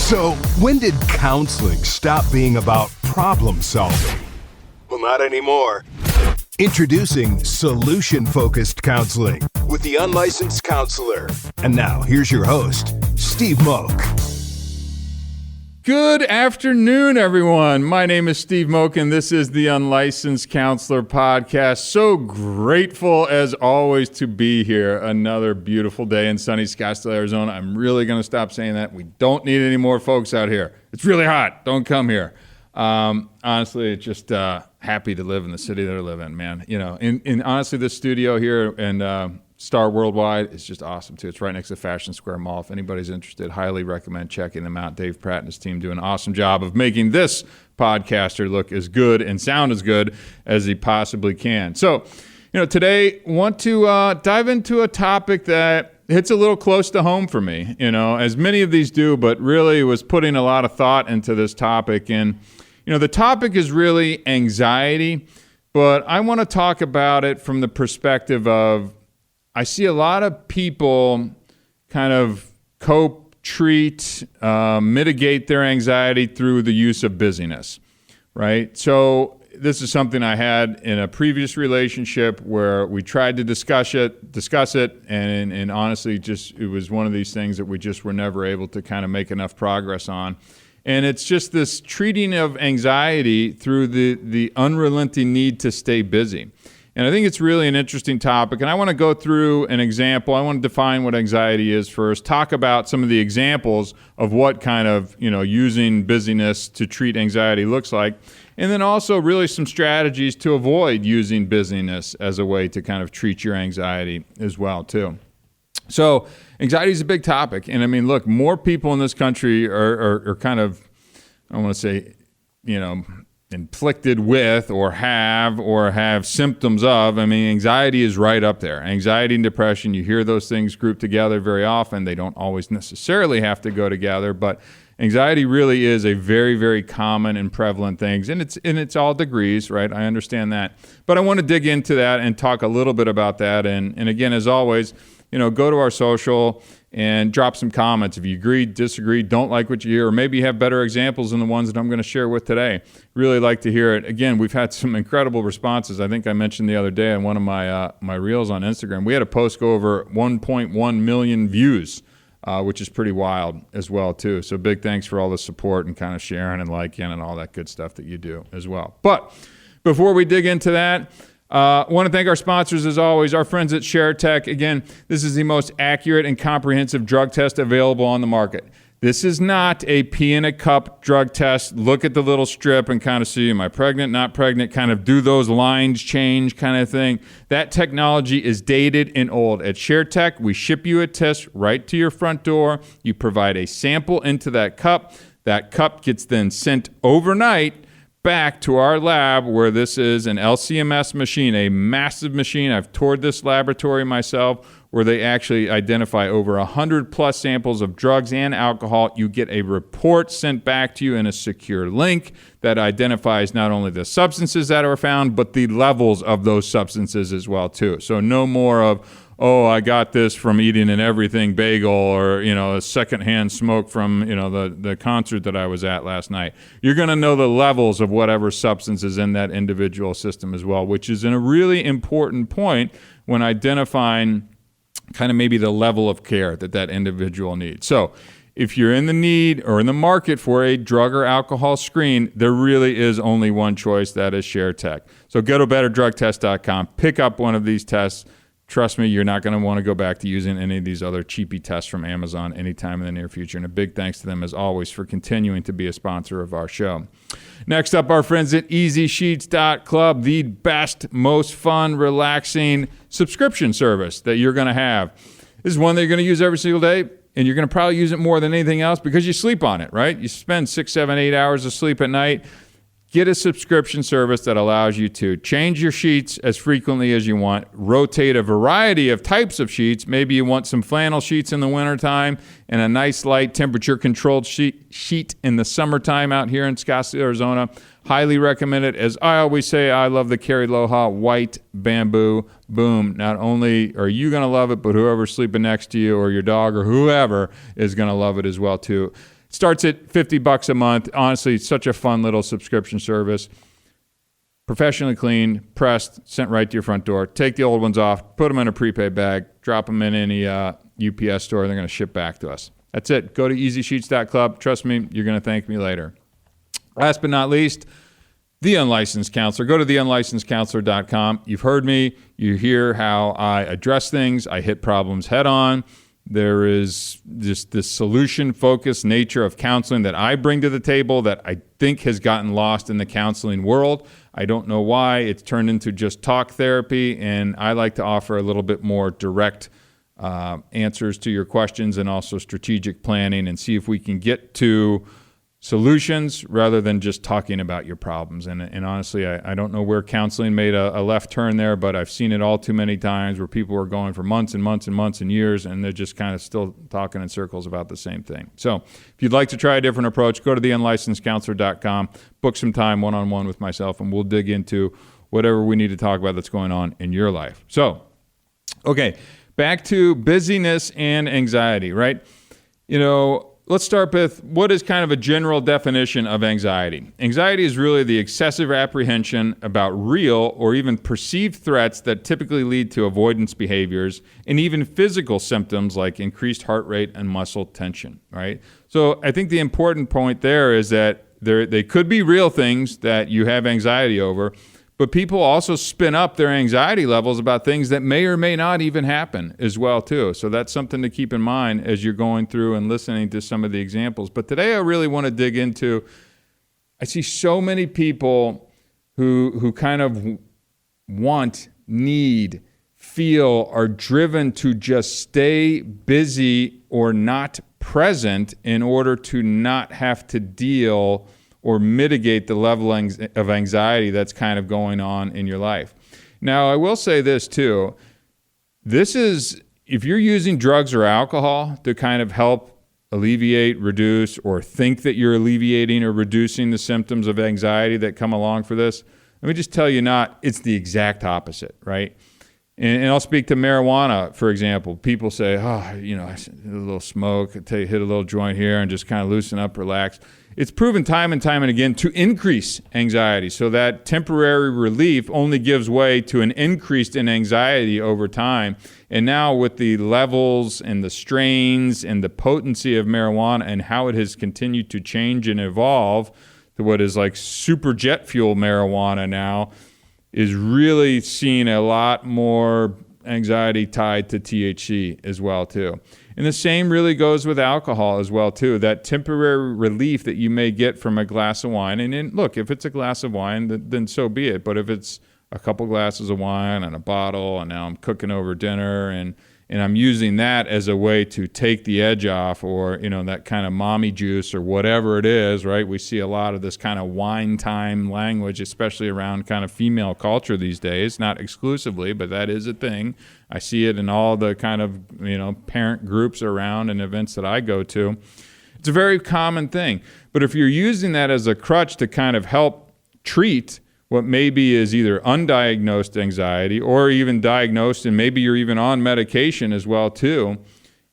So, when did counseling stop being about problem solving? Well, not anymore. Introducing solution-focused counseling with the unlicensed counselor. And now, here's your host, Steve Moak. Good afternoon, everyone. My name is Steve Moak, and this is the Unlicensed Counselor Podcast. So grateful, as always, to be here. Another beautiful day in sunny Scottsdale, Arizona. I'm really going to stop saying that. We don't need any more folks out here. It's really hot. Don't come here. Honestly, it's just happy to live in the city that I live in, man. You know, and honestly, this studio here and Star Worldwide is just awesome, too. It's right next to Fashion Square Mall. If anybody's interested, highly recommend checking them out. Dave Pratt and his team do an awesome job of making this podcaster look as good and sound as good as he possibly can. So, you know, today I want to dive into a topic that hits a little close to home for me, you know, as many of these do, but really was putting a lot of thought into this topic. And, you know, the topic is really anxiety, but I want to talk about it from the perspective of I see a lot of people kind of cope, treat, mitigate their anxiety through the use of busyness, right? So this is something I had in a previous relationship where we tried to discuss it, and honestly, just it was one of these things that we just were never able to kind of make enough progress on. And it's just this treating of anxiety through the unrelenting need to stay busy. And I think it's really an interesting topic, and I want to go through an example. I want to define what anxiety is first, talk about some of the examples of what kind of, you know, using busyness to treat anxiety looks like, and then also really some strategies to avoid using busyness as a way to kind of treat your anxiety as well, too. So anxiety is a big topic, and I mean, look, more people in this country are kind of, I don't want to say, you know, inflicted with or have symptoms of. I mean, anxiety is right up there. Anxiety and depression, you hear those things grouped together very often. They don't always necessarily have to go together, but anxiety really is a very, very common and prevalent thing. And it's all degrees, right? I understand that. But I want to dig into that and talk a little bit about that. And again, as always, you know, go to our social and drop some comments. If you agree, disagree, don't like what you hear, or maybe you have better examples than the ones that I'm going to share with today. Really like to hear it. Again, we've had some incredible responses. I think I mentioned the other day on one of my reels on Instagram, we had a post go over 1.1 million views, which is pretty wild as well, too. So big thanks for all the support and kind of sharing and liking and all that good stuff that you do as well. But before we dig into that, I want to thank our sponsors, as always, our friends at ShareTech. Again, this is the most accurate and comprehensive drug test available on the market. This is not a pee in a cup drug test. Look at the little strip and kind of see, am I pregnant, not pregnant, kind of do those lines change kind of thing. That technology is dated and old. At ShareTech, we ship you a test right to your front door. You provide a sample into that cup. That cup gets then sent overnight back to our lab, where this is an LC-MS machine, a massive machine. I've toured this laboratory myself, where they actually identify over 100 plus samples of drugs and alcohol. You get a report sent back to you in a secure link that identifies not only the substances that are found, but the levels of those substances as well, too. So no more of, oh, I got this from eating an everything bagel, or, you know, a secondhand smoke from, you know, the concert that I was at last night. You're going to know the levels of whatever substance is in that individual system as well, which is a really important point when identifying kind of maybe the level of care that individual needs. So if you're in the need or in the market for a drug or alcohol screen, there really is only one choice. That is ShareTech. So go to betterdrugtest.com, pick up one of these tests. Trust me, you're not going to want to go back to using any of these other cheapy tests from Amazon anytime in the near future. And a big thanks to them, as always, for continuing to be a sponsor of our show. Next up, our friends at EasySheets.club, the best, most fun, relaxing subscription service that you're going to have. This is one that you're going to use every single day, and you're going to probably use it more than anything else because you sleep on it, right? You spend 6, 7, 8 hours of sleep at night. Get a subscription service that allows you to change your sheets as frequently as you want, rotate a variety of types of sheets. Maybe you want some flannel sheets in the wintertime and a nice light temperature-controlled sheet in the summertime out here in Scottsdale, Arizona. Highly recommend it. As I always say, I love the Carrie Loha White Bamboo. Boom. Not only are you going to love it, but whoever's sleeping next to you or your dog or whoever is going to love it as well, too. Starts at $50 a month. Honestly, it's such a fun little subscription service. Professionally cleaned, pressed, sent right to your front door. Take the old ones off, put them in a prepaid bag, drop them in any UPS store, and they're going to ship back to us. That's it. Go to easysheets.club. Trust me, you're going to thank me later. Last but not least, The Unlicensed Counselor. Go to theunlicenssedcounselor.com. You've heard me. You hear how I address things. I hit problems head on. There is just this solution-focused nature of counseling that I bring to the table that I think has gotten lost in the counseling world. I don't know why. It's turned into just talk therapy, and I like to offer a little bit more direct answers to your questions and also strategic planning and see if we can get to solutions rather than just talking about your problems. And honestly, I don't know where counseling made a left turn there, but I've seen it all too many times where people are going for months and months and months and years, and they're just kind of still talking in circles about the same thing. So if you'd like to try a different approach, go to theunlicenssedcounselor.com, book some time one-on-one with myself, and we'll dig into whatever we need to talk about that's going on in your life. So, okay, back to busyness and anxiety, right? Let's start with what is kind of a general definition of anxiety. Anxiety is really the excessive apprehension about real or even perceived threats that typically lead to avoidance behaviors and even physical symptoms like increased heart rate and muscle tension, right? So I think the important point there is that they could be real things that you have anxiety over, but people also spin up their anxiety levels about things that may or may not even happen as well, too. So that's something to keep in mind as you're going through and listening to some of the examples. But today I really want to dig into, I see so many people who kind of want, need, feel, are driven to just stay busy or not present in order to not have to deal or mitigate the level of anxiety that's kind of going on in your life. Now, I will say this too. This is, if you're using drugs or alcohol to kind of help alleviate, reduce, or think that you're alleviating or reducing the symptoms of anxiety that come along for this, let me just tell you it's the exact opposite, right? And I'll speak to marijuana, for example. People say, I hit a little smoke, hit a little joint here and just kind of loosen up, relax. It's proven time and time and again to increase anxiety. So that temporary relief only gives way to an increase in anxiety over time. And now with the levels and the strains and the potency of marijuana and how it has continued to change and evolve to what is like super jet fuel marijuana now, is really seeing a lot more anxiety tied to THC as well too. And the same really goes with alcohol as well too. That temporary relief that you may get from a glass of wine. And then, look, if it's a glass of wine, then so be it. But if it's a couple glasses of wine and a bottle, and now I'm cooking over dinner and I'm using that as a way to take the edge off, or, that kind of mommy juice or whatever it is, right? We see a lot of this kind of wine time language, especially around kind of female culture these days, not exclusively, but that is a thing. I see it in all the kind of, parent groups around and events that I go to. It's a very common thing. But if you're using that as a crutch to kind of help treat what maybe is either undiagnosed anxiety or even diagnosed, and maybe you're even on medication as well too,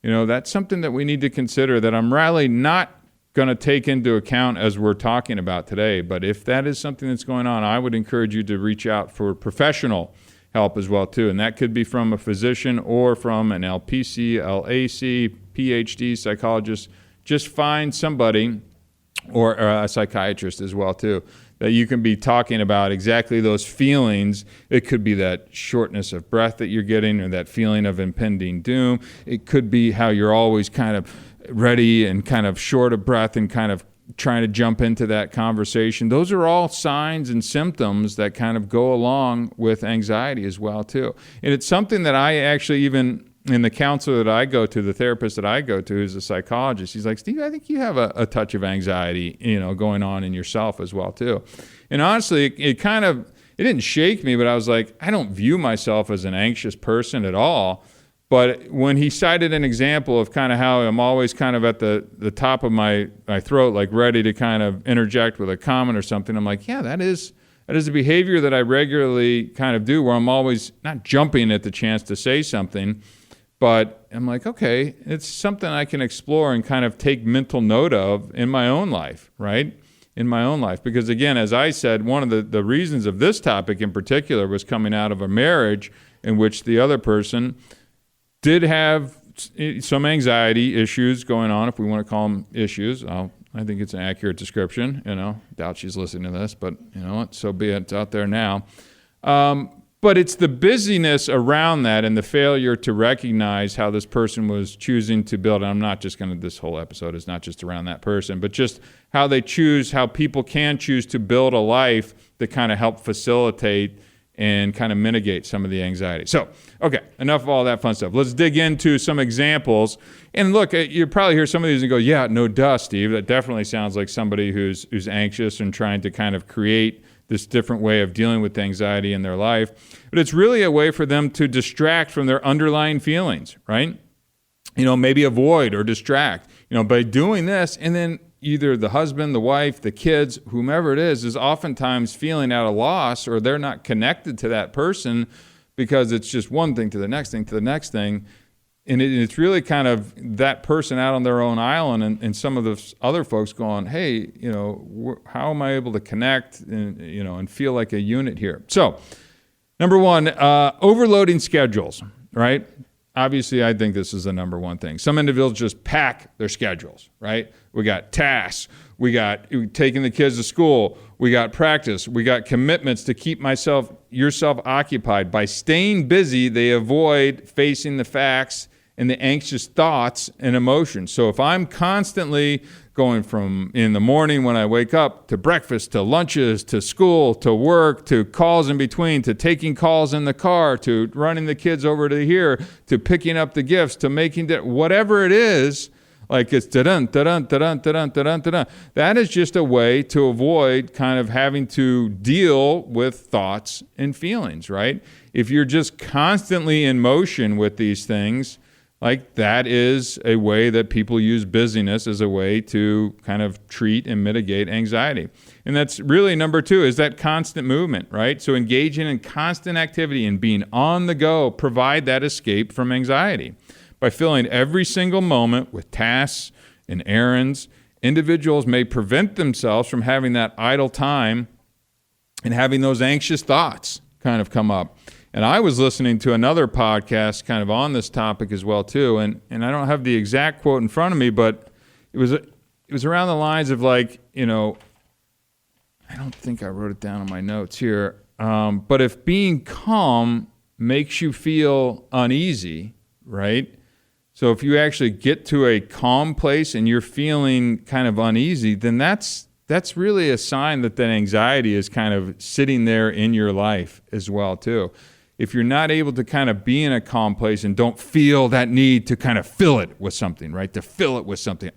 that's something that we need to consider that I'm really not going to take into account as we're talking about today. But if that is something that's going on, I would encourage you to reach out for professional help as well too. And that could be from a physician or from an LPC, LAC, PhD psychologist. Just find somebody, or a psychiatrist as well too, that you can be talking about exactly those feelings. It could be that shortness of breath that you're getting, or that feeling of impending doom. It could be how you're always kind of ready and kind of short of breath and kind of trying to jump into that conversation. Those are all signs and symptoms that kind of go along with anxiety as well too. And it's something that I actually, even in the counselor that I go to, the therapist that I go to, who's a psychologist, he's like, Steve, I think you have a touch of anxiety, going on in yourself as well too. And honestly, it didn't shake me, but I was like, I don't view myself as an anxious person at all. But when he cited an example of kind of how I'm always kind of at the top of my throat, like ready to kind of interject with a comment or something, I'm like, yeah, that is a behavior that I regularly kind of do, where I'm always not jumping at the chance to say something, But I'm like, okay, it's something I can explore and kind of take mental note of in my own life, right? In my own life. Because again, as I said, one of the reasons of this topic in particular was coming out of a marriage in which the other person did have some anxiety issues going on, if we want to call them issues. I think it's an accurate description. Doubt she's listening to this, but you know what? So be it. It's out there now. But it's the busyness around that and the failure to recognize how this person was choosing to build. And I'm not just going to, this whole episode is not just around that person, but just how they choose, how people can choose to build a life that kind of help facilitate and kind of mitigate some of the anxiety. So, okay, enough of all that fun stuff. Let's dig into some examples. And look, you probably hear some of these and go, yeah, no duh, Steve. That definitely sounds like somebody who's anxious and trying to kind of create this different way of dealing with anxiety in their life. But it's really a way for them to distract from their underlying feelings, right? Maybe avoid or distract, by doing this. And then either the husband, the wife, the kids, whomever it is oftentimes feeling at a loss, or they're not connected to that person because it's just one thing to the next thing to the next thing. And it's really kind of that person out on their own island, and some of the other folks going, hey, how am I able to connect and feel like a unit here? So, number one, overloading schedules, right? Obviously, I think this is the number one thing. Some individuals just pack their schedules, right? We got tasks. We got taking the kids to school. We got practice. We got commitments to keep yourself occupied. By staying busy, they avoid facing the facts and the anxious thoughts and emotions. So if I'm constantly going from in the morning when I wake up to breakfast, to lunches, to school, to work, to calls in between, to taking calls in the car, to running the kids over to here, to picking up the gifts, to making whatever it is, like it's da-dun, da-dun, da-dun, da-dun, da-dun, da-dun. That is just a way to avoid kind of having to deal with thoughts and feelings, right? If you're just constantly in motion with these things, like that is a way that people use busyness as a way to kind of treat and mitigate anxiety. And that's really number two, is that constant movement, right? So engaging in constant activity and being on the go provide that escape from anxiety. By filling every single moment with tasks and errands, individuals may prevent themselves from having that idle time and having those anxious thoughts kind of come up. And I was listening to another podcast kind of on this topic as well too, and I don't have the exact quote in front of me, but it was around the lines of like, I don't think I wrote it down on my notes here, but if being calm makes you feel uneasy, right? So if you actually get to a calm place and you're feeling kind of uneasy, then that's really a sign that anxiety is kind of sitting there in your life as well too. If you're not able to kind of be in a calm place and don't feel that need to kind of fill it with something, right? To fill it with something.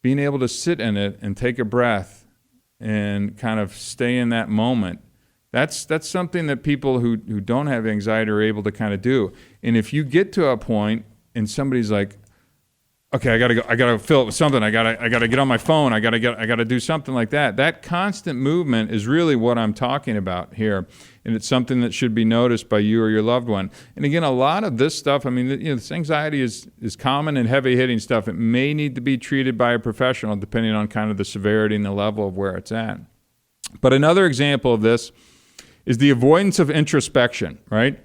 Being able to sit in it and take a breath and kind of stay in that moment, that's something that people who don't have anxiety are able to kind of do. And if you get to a point and somebody's like, okay, I gotta fill it with something. I gotta get on my phone. I gotta do something like that. That constant movement is really what I'm talking about here, and it's something that should be noticed by you or your loved one. And again, a lot of this stuff, this anxiety is common and heavy hitting stuff. It may need to be treated by a professional depending on kind of the severity and the level of where it's at. But another example of this is the avoidance of introspection, right?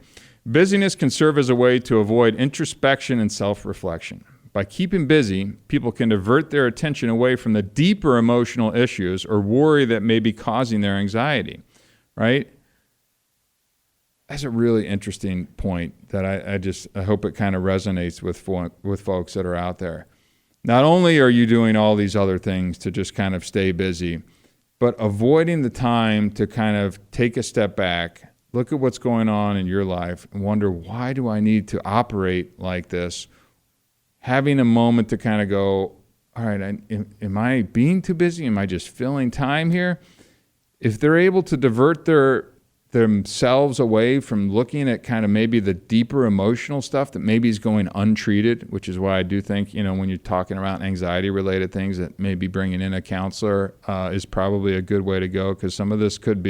Busyness can serve as a way to avoid introspection and self-reflection. By keeping busy, people can divert their attention away from the deeper emotional issues or worry that may be causing their anxiety, right? That's a really interesting point that I hope it kind of resonates with folks that are out there. Not only are you doing all these other things to just kind of stay busy, but avoiding the time to kind of take a step back, look at what's going on in your life, and wonder, why do I need to operate like this? Having a moment to kind of go, all right, am I being too busy? Am I just filling time here? If they're able to divert themselves away from looking at kind of maybe the deeper emotional stuff that maybe is going untreated, which is why I do think, when you're talking about anxiety-related things, that maybe bringing in a counselor is probably a good way to go, because some of this could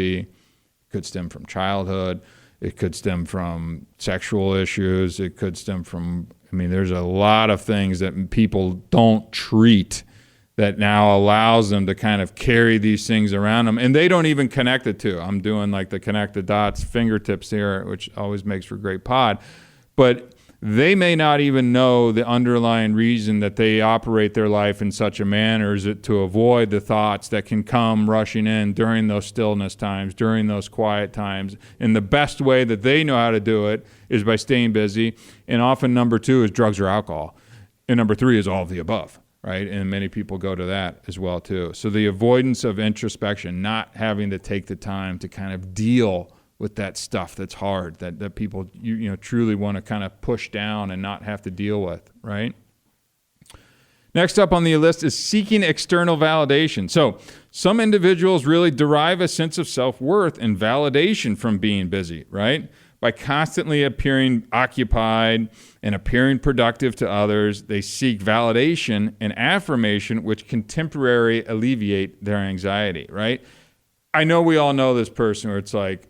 stem from childhood. It could stem from sexual issues. It could stem from, there's a lot of things that people don't treat that now allows them to kind of carry these things around them. And they don't even connect it to. I'm doing like the connect the dots fingertips here, which always makes for a great pod. But they may not even know the underlying reason that they operate their life in such a manner is it to avoid the thoughts that can come rushing in during those stillness times, during those quiet times. And the best way that they know how to do it is by staying busy. And often number 2 is drugs or alcohol. And number 3 is all of the above, right? And many people go to that as well too. So the avoidance of introspection, not having to take the time to kind of deal with that stuff that's hard, that people truly want to kind of push down and not have to deal with, right? Next up on the list is seeking external validation. So some individuals really derive a sense of self-worth and validation from being busy, right? By constantly appearing occupied and appearing productive to others, they seek validation and affirmation, which can temporarily alleviate their anxiety, right? I know we all know this person where it's like,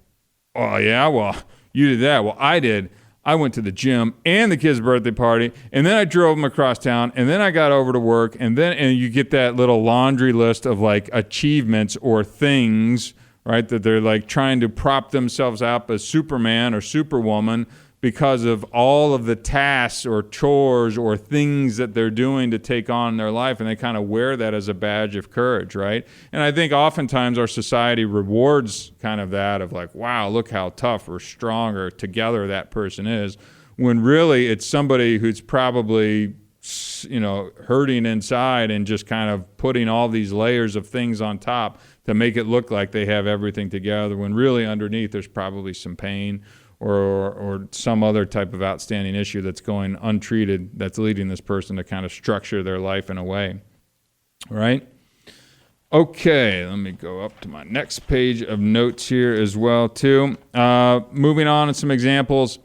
oh, yeah, well, you did that. Well, I did. I went to the gym and the kid's birthday party, and then I drove them across town, and then I got over to work, and you get that little laundry list of like achievements or things, right, that they're like trying to prop themselves up as Superman or Superwoman because of all of the tasks or chores or things that they're doing to take on in their life, and they kind of wear that as a badge of courage, right? And I think oftentimes our society rewards kind of that of like, wow, look how tough or strong or together that person is, when really it's somebody who's probably, hurting inside and just kind of putting all these layers of things on top to make it look like they have everything together, when really underneath there's probably some pain or some other type of outstanding issue that's going untreated that's leading this person to kind of structure their life in a way. All right? Okay, let me go up to my next page of notes here as well, too. Moving on to some examples.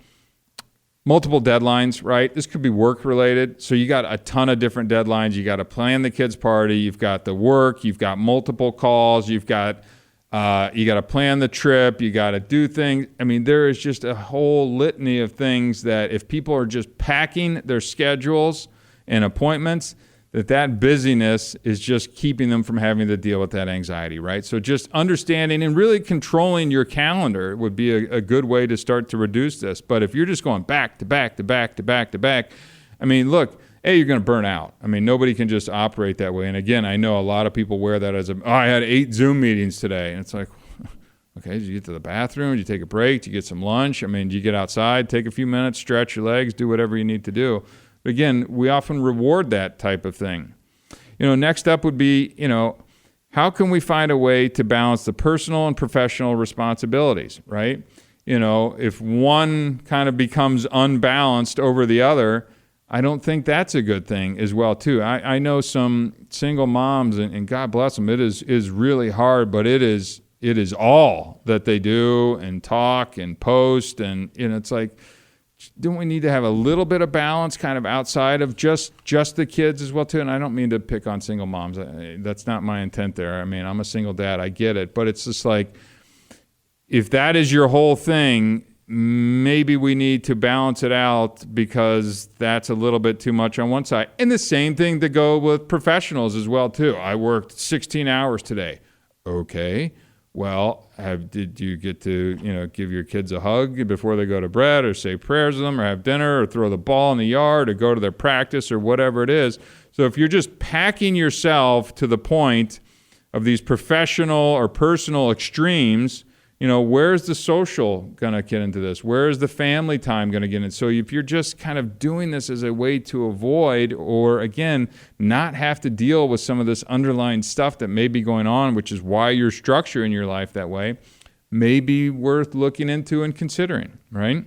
Multiple deadlines, right? This could be work-related. So you got a ton of different deadlines. You got to plan the kids' party. You've got the work. You've got multiple calls. You got to plan the trip. You got to do things. There is just a whole litany of things that if people are just packing their schedules and appointments, that busyness is just keeping them from having to deal with that anxiety, right? So just understanding and really controlling your calendar would be a good way to start to reduce this. But if you're just going back to back to back to back to back, look, you're going to burn out. Nobody can just operate that way. And again, I know a lot of people wear that as I had 8 Zoom meetings today. And it's like, okay, did you get to the bathroom? Did you take a break? Did you get some lunch? Did you get outside, take a few minutes, stretch your legs, do whatever you need to do? But again, we often reward that type of thing. Next up would be, how can we find a way to balance the personal and professional responsibilities, right? If one kind of becomes unbalanced over the other, I don't think that's a good thing as well, too. I know some single moms, and God bless them, it is really hard, but it is all that they do and talk and post, and it's like, don't we need to have a little bit of balance kind of outside of just the kids as well, too? And I don't mean to pick on single moms. That's not my intent there. I'm a single dad. I get it. But it's just like, if that is your whole thing, maybe we need to balance it out because that's a little bit too much on one side. And the same thing to go with professionals as well, too. I worked 16 hours today. Okay. Well, did you get to, give your kids a hug before they go to bed, or say prayers with them, or have dinner, or throw the ball in the yard, or go to their practice, or whatever it is? So if you're just packing yourself to the point of these professional or personal extremes, where's the social going to get into this? Where's the family time going to get in? So if you're just kind of doing this as a way to avoid, or again, not have to deal with some of this underlying stuff that may be going on, which is why you're structuring your life that way, may be worth looking into and considering, right?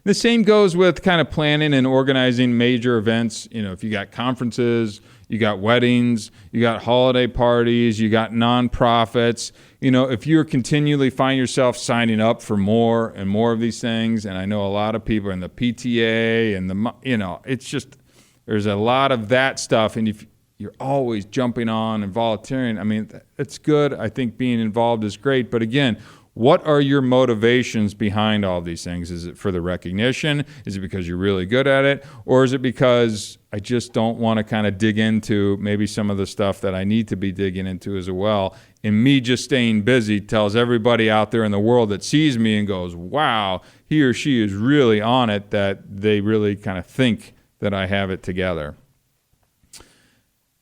The same goes with kind of planning and organizing major events. If you got conferences, you got weddings, you got holiday parties, you got nonprofits. If you continually find yourself signing up for more and more of these things, and I know a lot of people in the PTA and it's just, there's a lot of that stuff. And if you're always jumping on and volunteering, it's good. I think being involved is great. But again, What are your motivations behind all these things? Is it for the recognition? Is it because you're really good at it? Or is it because I just don't want to kind of dig into maybe some of the stuff that I need to be digging into as well? And me just staying busy tells everybody out there in the world that sees me and goes, wow, he or she is really on it, that they really kind of think that I have it together.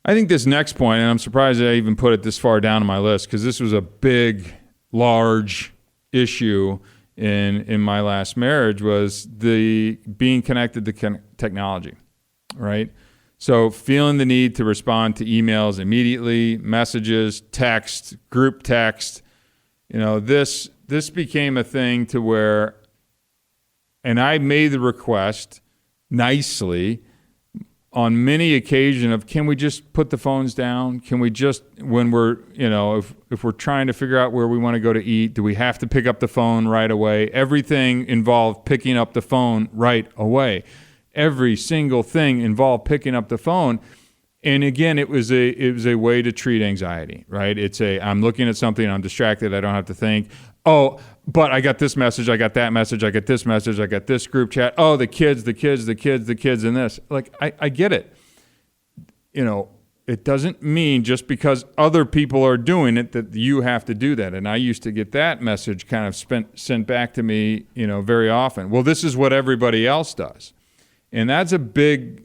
I think this next point, and I'm surprised I even put it this far down on my list, because this was a big, large issue in my last marriage, was the being connected to technology, right? So feeling the need to respond to emails immediately, messages, text, group text, this became a thing to where, and I made the request nicely on many occasions of, can we just put the phones down? Can we just, when we're, if we're trying to figure out where we want to go to eat, do we have to pick up the phone right away? Everything involved picking up the phone right away. Every single thing involved picking up the phone. And again, it was a way to treat anxiety, right? I'm looking at something, I'm distracted, I don't have to think. Oh, but I got this message, I got that message, I got this message, I got this group chat. Oh, the kids, and this. Like, I get it. It doesn't mean just because other people are doing it that you have to do that. And I used to get that message kind of sent back to me, very often. Well, this is what everybody else does. And that's a big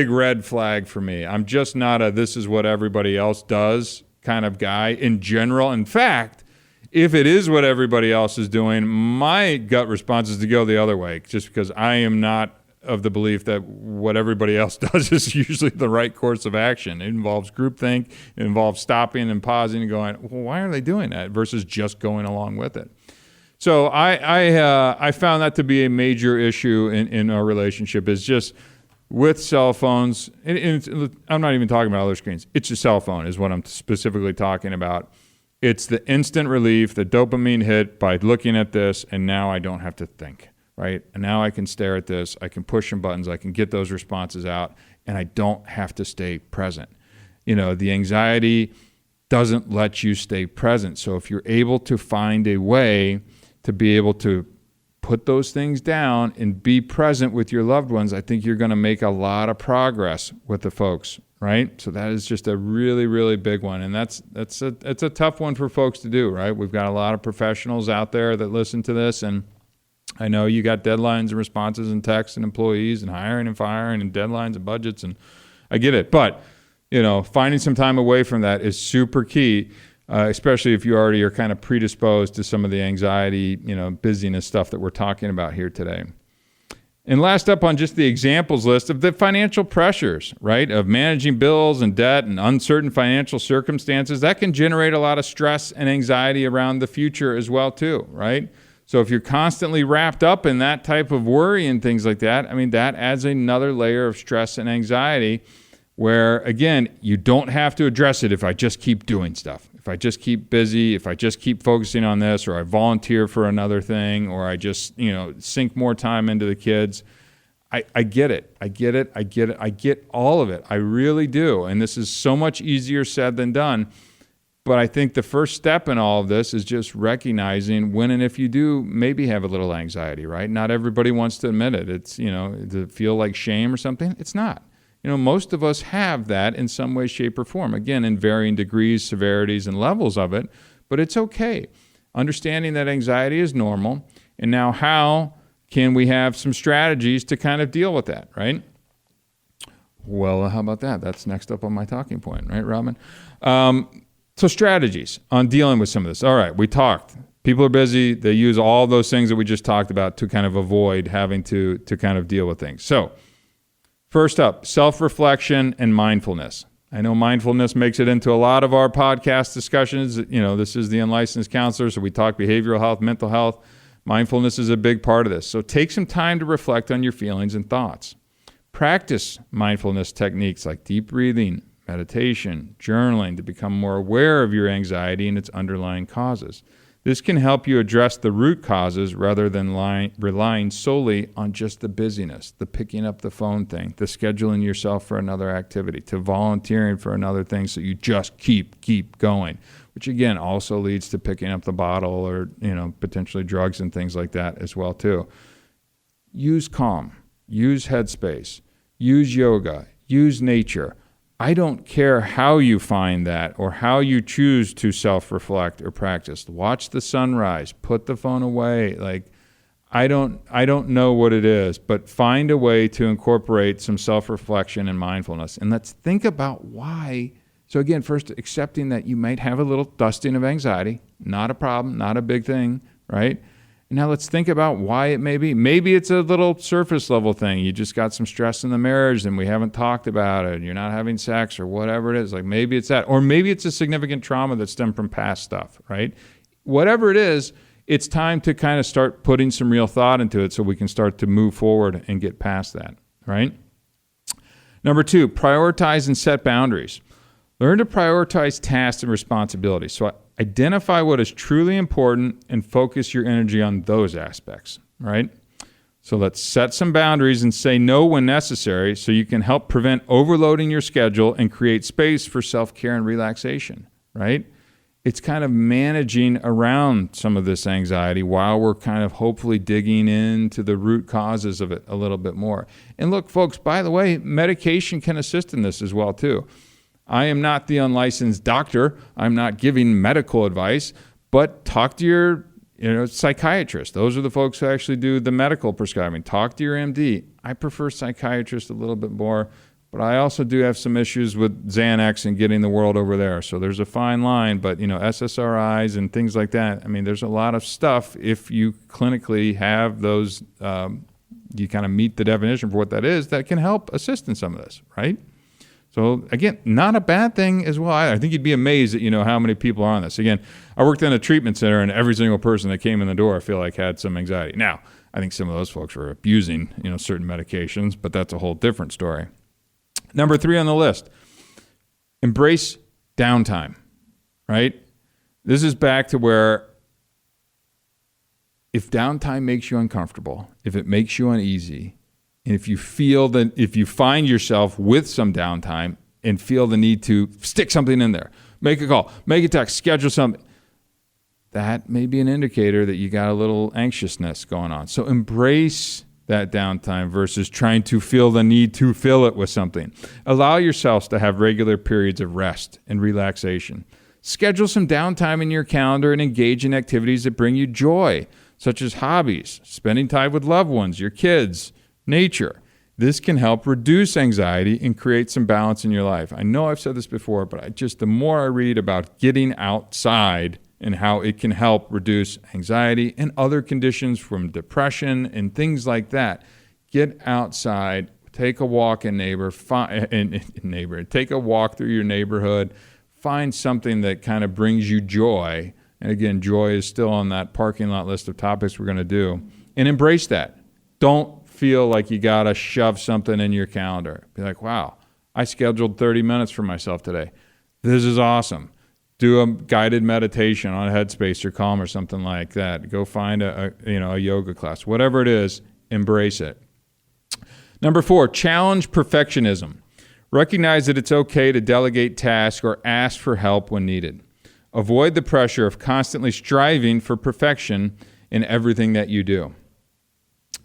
red flag for me. I'm just not a this is what everybody else does kind of guy in general. In fact, if it is what everybody else is doing, my gut response is to go the other way, just because I am not of the belief that what everybody else does is usually the right course of action. It involves groupthink. It involves stopping and pausing and going, well, why are they doing that, versus just going along with it. So I found that to be a major issue in our relationship, is just with cell phones. And I'm not even talking about other screens. It's a cell phone is what I'm specifically talking about. It's the instant relief, the dopamine hit by looking at this, and now I don't have to think, right? And now I can stare at this, I can push some buttons, I can get those responses out, and I don't have to stay present. The anxiety doesn't let you stay present. So if you're able to find a way to be able to put those things down and be present with your loved ones, I think you're going to make a lot of progress with the folks, right? So that is just a really, really big one. And it's a tough one for folks to do, right? We've got a lot of professionals out there that listen to this, and I know you got deadlines and responses and texts and employees and hiring and firing and deadlines and budgets, and I get it. But, finding some time away from that is super key. Especially if you already are kind of predisposed to some of the anxiety, busyness stuff that we're talking about here today. And last up on just the examples list of the financial pressures, right, of managing bills and debt and uncertain financial circumstances, that can generate a lot of stress and anxiety around the future as well too, right? So if you're constantly wrapped up in that type of worry and things like that, that adds another layer of stress and anxiety where, again, you don't have to address it if I just keep doing stuff. If I just keep busy, if I just keep focusing on this, or I volunteer for another thing, or I just, sink more time into the kids. I get it. I get all of it. I really do. And this is so much easier said than done. But I think the first step in all of this is just recognizing when and if you do maybe have a little anxiety, right? Not everybody wants to admit it. It's, to feel like shame or something. It's not. Most of us have that in some way, shape, or form. Again, in varying degrees, severities, and levels of it, but it's okay. Understanding that anxiety is normal, and now how can we have some strategies to kind of deal with that, right? Well, how about that? That's next up on my talking point, right, Robin? So strategies on dealing with some of this. All right, we talked. People are busy. They use all those things that we just talked about to kind of avoid having to kind of deal with things. So first up, self-reflection and mindfulness. I know mindfulness makes it into a lot of our podcast discussions. This is the Unlicensed Counselor, so we talk behavioral health, mental health. Mindfulness is a big part of this. So take some time to reflect on your feelings and thoughts. Practice mindfulness techniques like deep breathing, meditation, journaling to become more aware of your anxiety and its underlying causes. This can help you address the root causes rather than relying solely on just the busyness, the picking up the phone thing, the scheduling yourself for another activity, to volunteering for another thing so you just keep going, which again also leads to picking up the bottle or, potentially drugs and things like that as well too. Use Calm, use Headspace, use yoga, use nature. I don't care how you find that or how you choose to self-reflect or practice. Watch the sunrise, put the phone away. Like, I don't know what it is, but find a way to incorporate some self-reflection and mindfulness. And let's think about why. So again, first, accepting that you might have a little dusting of anxiety, not a problem, not a big thing, right? And now let's think about why it may be. Maybe it's a little surface level thing. You just got some stress in the marriage and we haven't talked about it. You're not having sex or whatever it is. Like maybe it's that. Or maybe it's a significant trauma that stemmed from past stuff, right? Whatever it is, it's time to kind of start putting some real thought into it so we can start to move forward and get past that, right? Number 2, prioritize and set boundaries. Learn to prioritize tasks and responsibilities. So identify what is truly important and focus your energy on those aspects, right? So let's set some boundaries and say no when necessary so you can help prevent overloading your schedule and create space for self-care and relaxation, right? It's kind of managing around some of this anxiety while we're kind of hopefully digging into the root causes of it a little bit more. And look, folks, by the way, medication can assist in this as well too. I am not the unlicensed doctor. I'm not giving medical advice, but talk to your psychiatrist. Those are the folks who actually do the medical prescribing. Talk to your MD. I prefer psychiatrist a little bit more, but I also do have some issues with Xanax and getting the world over there. So there's a fine line, but SSRIs and things like that. I mean, there's a lot of stuff if you clinically have those, you kind of meet the definition for what that is, that can help assist in some of this, right? So again, not a bad thing as well. I think you'd be amazed at how many people are on this. Again, I worked in a treatment center, and every single person that came in the door, I feel like had some anxiety. Now, I think some of those folks were abusing certain medications, but that's a whole different story. Number 3 on the list: embrace downtime. Right? This is back to where if downtime makes you uncomfortable, if it makes you uneasy, and if you find yourself with some downtime and feel the need to stick something in there, make a call, make a text, schedule something, that may be an indicator that you got a little anxiousness going on. So embrace that downtime versus trying to feel the need to fill it with something. Allow yourselves to have regular periods of rest and relaxation. Schedule some downtime in your calendar and engage in activities that bring you joy, such as hobbies, spending time with loved ones, your kids, nature. This can help reduce anxiety and create some balance in your life. I know I've said this before, but the more I read about getting outside and how it can help reduce anxiety and other conditions from depression and things like that, get outside, take a walk take a walk through your neighborhood, find something that kind of brings you joy. And again, joy is still on that parking lot list of topics we're going to do, and embrace that. Don't feel like you got to shove something in your calendar. Be like, wow, I scheduled 30 minutes for myself today. This is awesome. Do a guided meditation on Headspace or Calm or something like that. Go find a yoga class. Whatever it is, embrace it. Number 4, challenge perfectionism. Recognize that it's okay to delegate tasks or ask for help when needed. Avoid the pressure of constantly striving for perfection in everything that you do.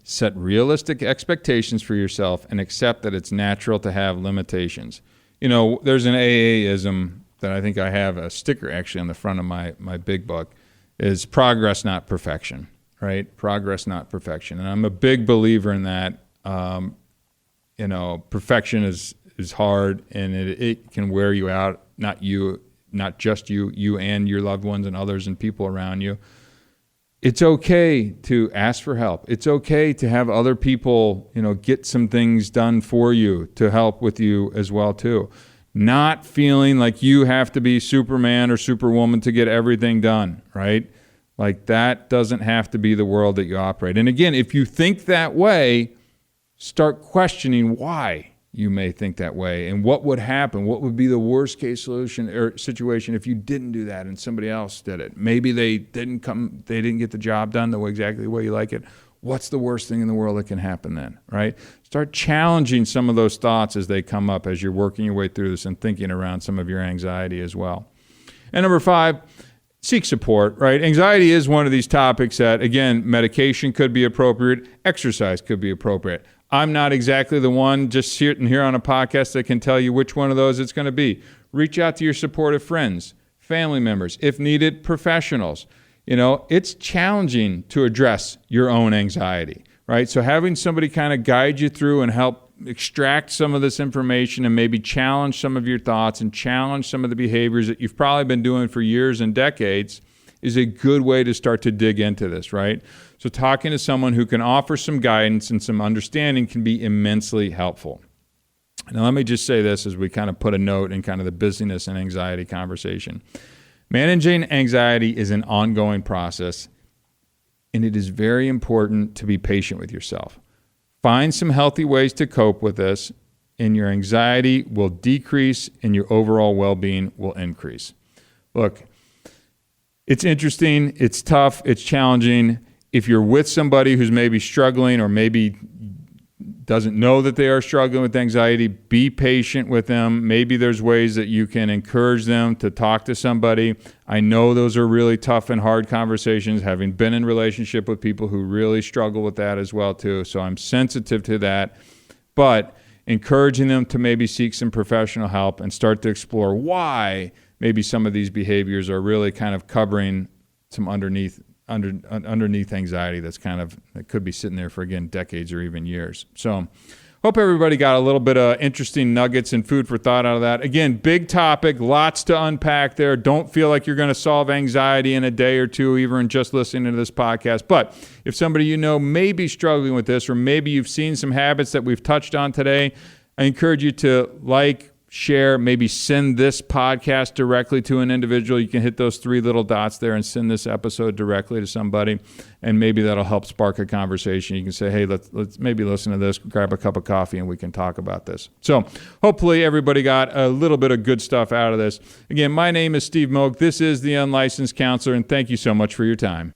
Set realistic expectations for yourself and accept that it's natural to have limitations. There's an AA-ism that I think I have a sticker actually on the front of my big book, is progress, not perfection, right? Progress, not perfection. And I'm a big believer in that. Perfection is hard, and it can wear you out, not just you and your loved ones and others and people around you. It's okay to ask for help. It's okay to have other people, get some things done for you to help with you as well too. Not feeling like you have to be Superman or Superwoman to get everything done, right? Like that doesn't have to be the world that you operate. And again, if you think that way, start questioning why. you may think that way. And what would happen? What would be the worst case solution or situation if you didn't do that and somebody else did it? Maybe they didn't get the job done exactly the way you like it. What's the worst thing in the world that can happen then, right? Start challenging some of those thoughts as they come up as you're working your way through this and thinking around some of your anxiety as well. And number 5, seek support, right? Anxiety is one of these topics that, again, medication could be appropriate, exercise could be appropriate. I'm not exactly the one just sitting here on a podcast that can tell you which one of those it's going to be. Reach out to your supportive friends, family members, if needed, professionals. It's challenging to address your own anxiety, right? So having somebody kind of guide you through and help extract some of this information and maybe challenge some of your thoughts and challenge some of the behaviors that you've probably been doing for years and decades is a good way to start to dig into this, right? So talking to someone who can offer some guidance and some understanding can be immensely helpful. Now, let me just say this as we kind of put a note in kind of the busyness and anxiety conversation. Managing anxiety is an ongoing process, and it is very important to be patient with yourself. Find some healthy ways to cope with this, and your anxiety will decrease and your overall well-being will increase. Look, it's interesting, it's tough, it's challenging. If you're with somebody who's maybe struggling or maybe doesn't know that they are struggling with anxiety, be patient with them. Maybe there's ways that you can encourage them to talk to somebody. I know those are really tough and hard conversations, having been in relationship with people who really struggle with that as well too. So I'm sensitive to that. But encouraging them to maybe seek some professional help and start to explore why maybe some of these behaviors are really kind of covering some underneath anxiety that could be sitting there for, again, decades or even years. So hope everybody got a little bit of interesting nuggets and food for thought out of that. Again, big topic, lots to unpack there. Don't feel like you're going to solve anxiety in a day or two, even just listening to this podcast. But if somebody you know may be struggling with this, or maybe you've seen some habits that we've touched on today, I encourage you to share, maybe send this podcast directly to an individual. You can hit those 3 little dots there and send this episode directly to somebody, and maybe that'll help spark a conversation. You can say, hey, let's maybe listen to this, grab a cup of coffee, and we can talk about this. So hopefully everybody got a little bit of good stuff out of this. Again, my name is Steve Moak. This is The Unlicensed Counselor, and thank you so much for your time.